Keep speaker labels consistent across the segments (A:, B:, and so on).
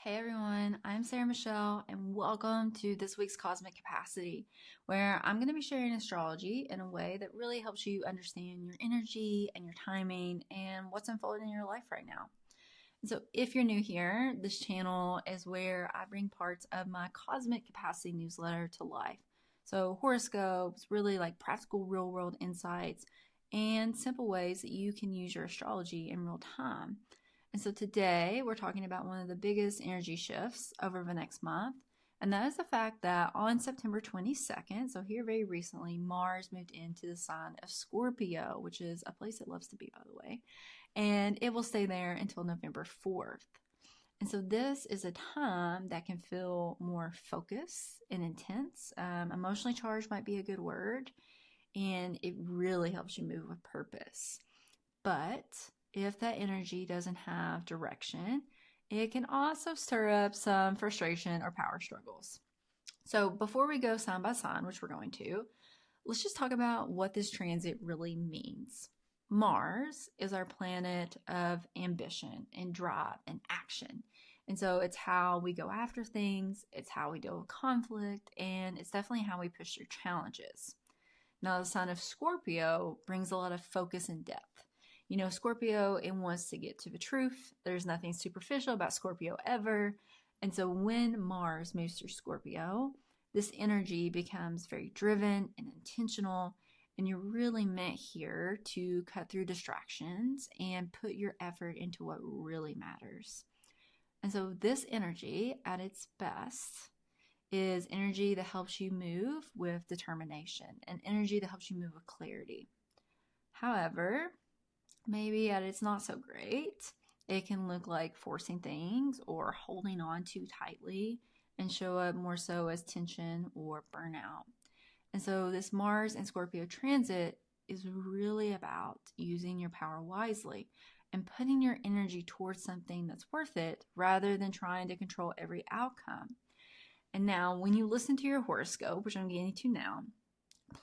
A: Hey everyone, I'm Sarah Michelle, and welcome to this week's Cosmic Capacity, where I'm going to be sharing astrology in a way that really helps you understand your energy and your timing and what's unfolding in your life right now. And so, if you're new here, this channel is where I bring parts of my Cosmic Capacity newsletter to life. So, horoscopes, really like practical real world insights, and simple ways that you can use your astrology in real time. And so today we're talking about one of the biggest energy shifts over the next month. And that is the fact that on September 22nd, so here very recently, Mars moved into the sign of Scorpio, which is a place it loves to be, by the way. And it will stay there until November 4th. And so this is a time that can feel more focused and intense. Emotionally charged might be a good word. And it really helps you move with purpose. But if that energy doesn't have direction, it can also stir up some frustration or power struggles. So before we go sign by sign, which we're going to, let's just talk about what this transit really means. Mars is our planet of ambition and drive and action. And so it's how we go after things, it's how we deal with conflict, and it's definitely how we push through challenges. Now, the sign of Scorpio brings a lot of focus and depth. You know, Scorpio, it wants to get to the truth. There's nothing superficial about Scorpio ever. And so when Mars moves through Scorpio, this energy becomes very driven and intentional. And you're really meant here to cut through distractions and put your effort into what really matters. And so this energy at its best is energy that helps you move with determination and energy that helps you move with clarity. However, maybe at its not so great, it can look like forcing things or holding on too tightly and show up more so as tension or burnout. And so this Mars and Scorpio transit is really about using your power wisely and putting your energy towards something that's worth it rather than trying to control every outcome. And now, when you listen to your horoscope, which I'm getting to now,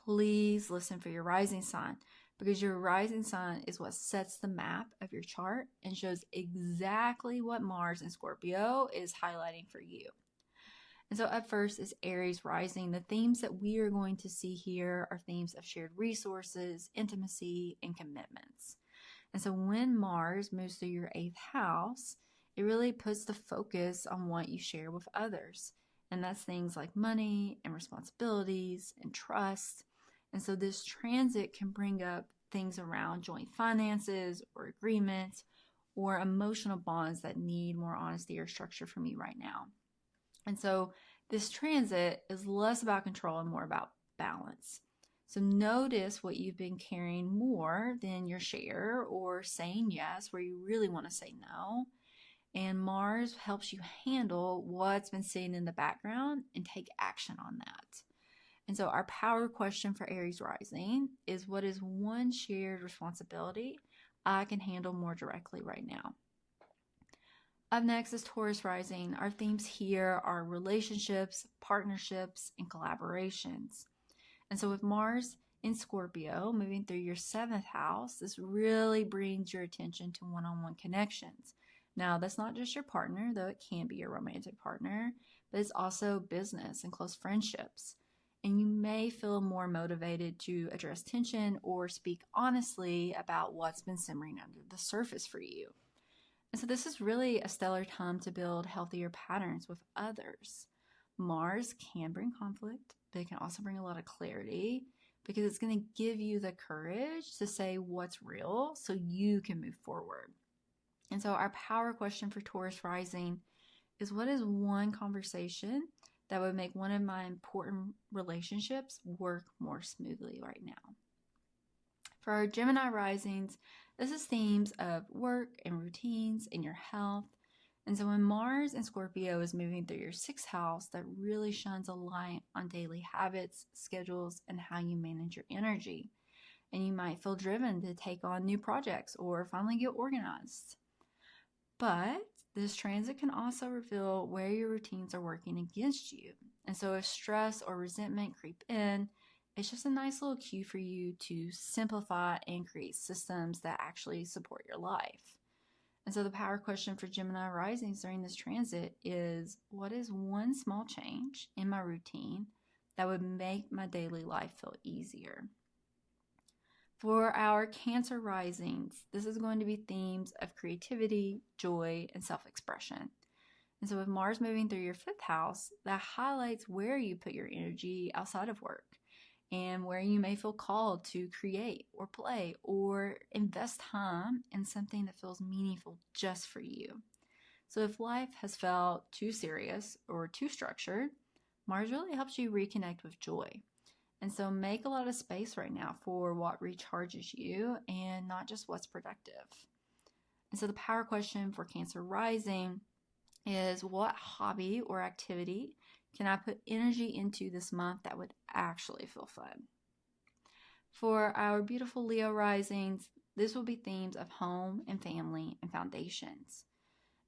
A: please listen for your rising sign, because your rising sign is what sets the map of your chart and shows exactly what Mars and Scorpio is highlighting for you. And so up first is Aries rising. The themes that we are going to see here are themes of shared resources, intimacy, and commitments. And so when Mars moves through your 8th house, it really puts the focus on what you share with others. And that's things like money and responsibilities and trust. And so this transit can bring up things around joint finances or agreements or emotional bonds that need more honesty or structure from you right now. And so this transit is less about control and more about balance. So notice what you've been carrying more than your share or saying yes where you really want to say no. And Mars helps you handle what's been sitting in the background and take action on that. And so our power question for Aries rising is, what is one shared responsibility I can handle more directly right now? Up next is Taurus rising. Our themes here are relationships, partnerships, and collaborations. And so with Mars in Scorpio moving through your 7th house, this really brings your attention to one-on-one connections. Now, that's not just your partner, though it can be your romantic partner, but it's also business and close friendships. And you may feel more motivated to address tension or speak honestly about what's been simmering under the surface for you. And so this is really a stellar time to build healthier patterns with others. Mars can bring conflict, but it can also bring a lot of clarity because it's going to give you the courage to say what's real so you can move forward. And so our power question for Taurus rising is, what is one conversation that would make one of my important relationships work more smoothly right now? For our Gemini risings, this is themes of work and routines and your health. And so when Mars and Scorpio is moving through your 6th house, that really shines a light on daily habits, schedules, and how you manage your energy. And you might feel driven to take on new projects or finally get organized. But this transit can also reveal where your routines are working against you. And so if stress or resentment creep in, it's just a nice little cue for you to simplify and create systems that actually support your life. And so the power question for Gemini risings during this transit is, what is one small change in my routine that would make my daily life feel easier? For our Cancer risings, this is going to be themes of creativity, joy, and self-expression. And so with Mars moving through your 5th house, that highlights where you put your energy outside of work and where you may feel called to create or play or invest time in something that feels meaningful just for you. So if life has felt too serious or too structured, Mars really helps you reconnect with joy. And so make a lot of space right now for what recharges you and not just what's productive. And so the power question for Cancer rising is, what hobby or activity can I put energy into this month that would actually feel fun? For our beautiful Leo risings, this will be themes of home and family and foundations.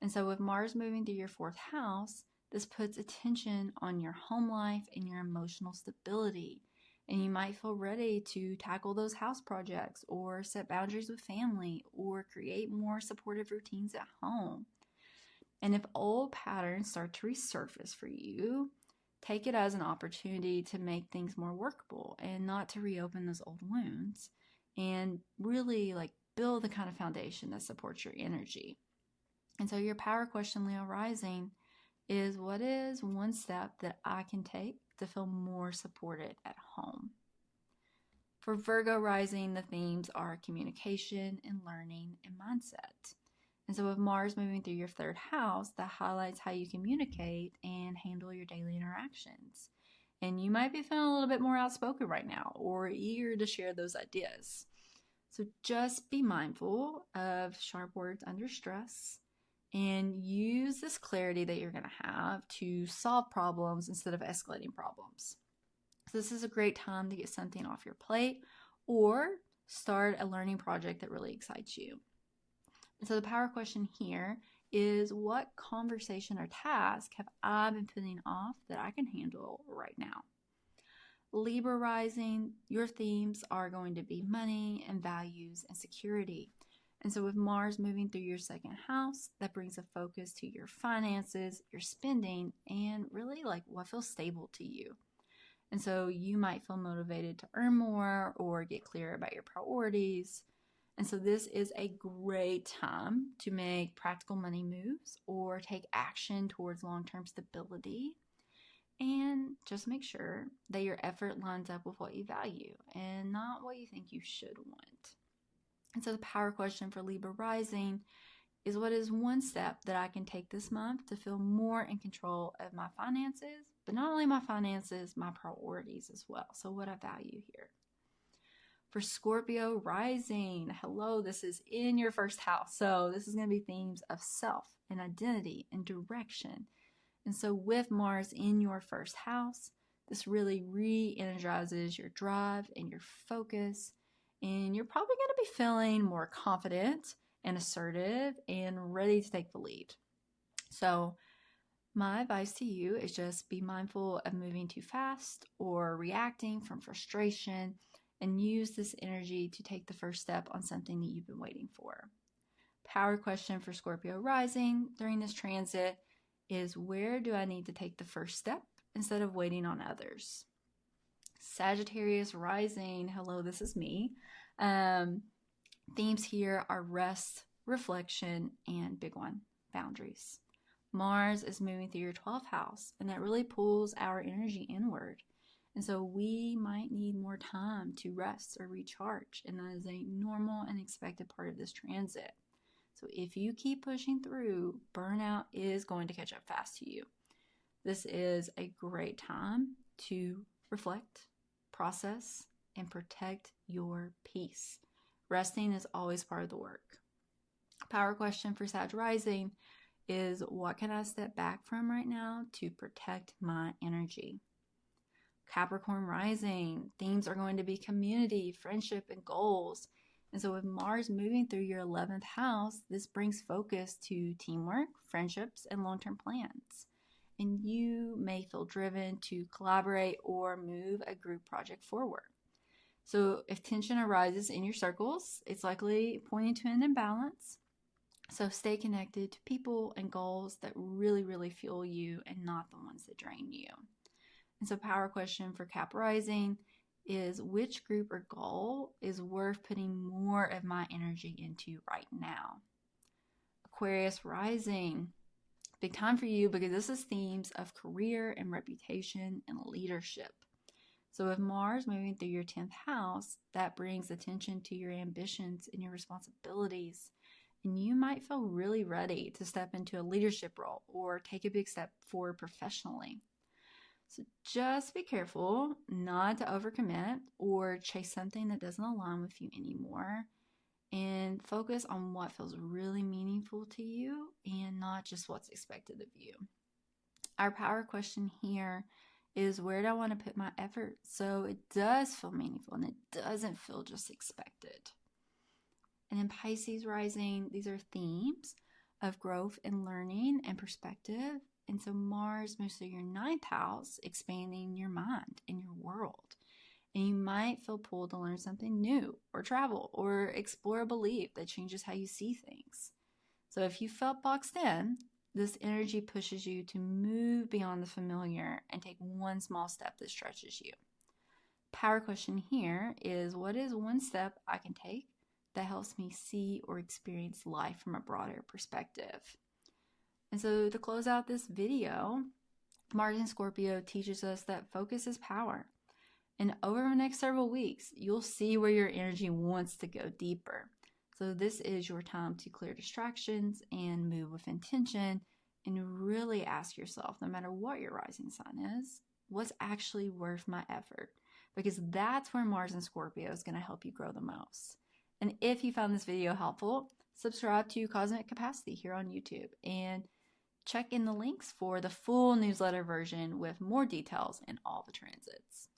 A: And so with Mars moving through your 4th house, this puts attention on your home life and your emotional stability. And you might feel ready to tackle those house projects or set boundaries with family or create more supportive routines at home. And if old patterns start to resurface for you, take it as an opportunity to make things more workable and not to reopen those old wounds, and really build the kind of foundation that supports your energy. And so your power question, Leo rising, is, what is one step that I can take to feel more supported at home? For Virgo rising, the themes are communication and learning and mindset. And so with Mars moving through your 3rd house, that highlights how you communicate and handle your daily interactions. And you might be feeling a little bit more outspoken right now or eager to share those ideas. So just be mindful of sharp words under stress and use this clarity that you're going to have to solve problems instead of escalating problems. So this is a great time to get something off your plate or start a learning project that really excites you. And so the power question here is, what conversation or task have I been putting off that I can handle right now? Libra rising, your themes are going to be money and values and security. And so with Mars moving through your 2nd house, that brings a focus to your finances, your spending, and really what feels stable to you. And so you might feel motivated to earn more or get clear about your priorities. And so this is a great time to make practical money moves or take action towards long-term stability. And just make sure that your effort lines up with what you value and not what you think you should want. And so the power question for Libra rising is, what is one step that I can take this month to feel more in control of my finances, but not only my finances, my priorities as well. So what I value here. For Scorpio rising, hello, this is in your 1st house. So this is going to be themes of self and identity and direction. And so with Mars in your 1st house, this really re-energizes your drive and your focus. And you're probably going to be feeling more confident and assertive and ready to take the lead. So my advice to you is just be mindful of moving too fast or reacting from frustration, and use this energy to take the first step on something that you've been waiting for. Power question for Scorpio rising during this transit is, where do I need to take the first step instead of waiting on others? Sagittarius rising, hello, this is me. Themes here are rest, reflection, and big one, boundaries. Mars is moving through your 12th house, and that really pulls our energy inward. And so we might need more time to rest or recharge, and that is a normal and expected part of this transit. So if you keep pushing through, burnout is going to catch up fast to you. This is a great time to reflect, process, and protect your peace. Resting is always part of the work. Power question for Sag rising is, what can I step back from right now to protect my energy? Capricorn rising, themes are going to be community, friendship, and goals. And so with Mars moving through your 11th house, this brings focus to teamwork, friendships, and long-term plans. And you may feel driven to collaborate or move a group project forward. So if tension arises in your circles, it's likely pointing to an imbalance. So stay connected to people and goals that really, really fuel you and not the ones that drain you. And so, power question for Cap Rising is, which group or goal is worth putting more of my energy into right now? Aquarius Rising, big time for you because this is themes of career and reputation and leadership. So, with Mars moving through your 10th house, that brings attention to your ambitions and your responsibilities. And you might feel really ready to step into a leadership role or take a big step forward professionally. So just be careful not to overcommit or chase something that doesn't align with you anymore, and focus on what feels really meaningful to you and not just what's expected of you. Our power question here is, where do I want to put my effort so it does feel meaningful and it doesn't feel just expected? And in Pisces Rising, these are themes of growth and learning and perspective. And so Mars moves through your 9th house, expanding your mind and your world. And you might feel pulled to learn something new or travel or explore a belief that changes how you see things. So if you felt boxed in, this energy pushes you to move beyond the familiar and take one small step that stretches you. Power question here is, what is one step I can take that helps me see or experience life from a broader perspective? And so to close out this video, Mars in Scorpio teaches us that focus is power. And over the next several weeks, you'll see where your energy wants to go deeper. So this is your time to clear distractions and move with intention, and really ask yourself, no matter what your rising sign is, what's actually worth my effort? Because that's where Mars in Scorpio is going to help you grow the most. And if you found this video helpful, subscribe to Cosmic Capacity here on YouTube and check in the links for the full newsletter version with more details and all the transits.